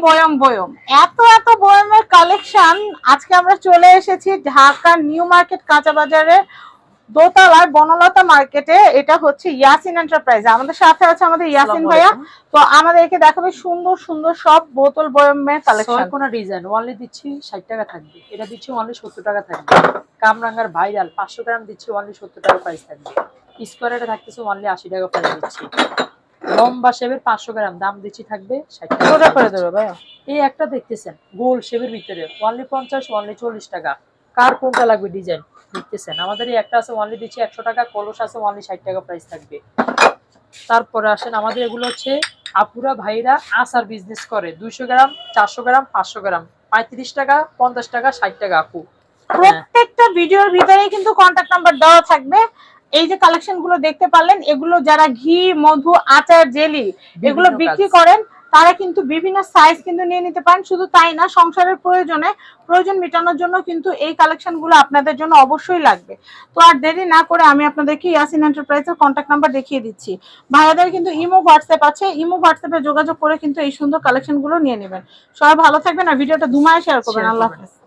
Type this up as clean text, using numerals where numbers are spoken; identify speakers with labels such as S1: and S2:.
S1: বয়ম বয়ম এত এত বয়মের কালেকশন। আজকে আমরা চলে এসেছি ঢাকা নিউ মার্কেট কাঁচা বাজারে দোতলায় বনলতা মার্কেটে। এটা হচ্ছে ইয়াসিন এন্টারপ্রাইজ। আমাদের সাথে আছে আমাদের ইয়াসিন ভাইয়া। তো আমাদেরকে দেখাবে সুন্দর সুন্দর সব বোতল বয়মের কালেকশন।
S2: কোন ডিজাইন অনলি দিচ্ছি 60 টাকা থাকবে, এটা দিচ্ছি অনলি 70 টাকা থাকবে। কামরাঙ্গার ভাইরাল 500 গ্রাম দিচ্ছি অনলি 70 টাকা প্রাইস থাকবে। স্কয়ার এটা থাকতেছে অনলি 80 টাকা প্রাইস দিচ্ছি। লম্বা শেপের 500 গ্রাম দাম দিচ্ছি থাকবে 60 টাকা।
S1: সোজা করে দেবে ভাইয়া।
S2: এই একটা দেখতেছেন গোল শেপের ভিতরে অনলি 50 অনলি 40 টাকা। কার কোনটা লাগবে ডিজাইন দেখতেছেন। আমাদের এই একটা আছে অনলি দিচ্ছি 100 টাকা, কলস আছে অনলি 60 টাকা প্রাইস থাকবে। তারপরে আসেন আমাদের এগুলো হচ্ছে আপুরা ভাইরা আচার বিজনেস করে 200 গ্রাম 400 গ্রাম 500 গ্রাম 35 টাকা 50 টাকা 60 টাকা আপু।
S1: প্রত্যেকটা ভিডিওর ভিতরে কিন্তু কন্টাক্ট নাম্বার দেওয়া থাকবে। এই যে কালেকশন গুলো দেখতে পারলেন, এগুলো যারা ঘি মধু আচার জেলি এগুলো বিক্রি করেন তারা কিন্তু বিভিন্ন সাইজ কিন্তু নিয়ে নিতে পারেন। শুধু তাই না, সংসারের প্রয়োজন মেটানোর জন্য কিন্তু এই কালেকশন গুলো আপনাদের জন্য অবশ্যই লাগবে। তো আর দেরি না করে আমি আপনাদেরকে ইয়াসিন এন্টারপ্রাইজের কন্টাক্ট নাম্বার দেখিয়ে দিচ্ছি। ভাইয়াদের কিন্তু ইমো হোয়াটসঅ্যাপ আছে, ইমো হোয়াটসঅ্যাপে যোগাযোগ করে কিন্তু এই সুন্দর কালেকশন গুলো নিয়ে নেবেন। সবাই ভালো থাকবেন আর ভিডিওটা ধুমায় শেয়ার করবেন। আল্লাহ হাফেজ।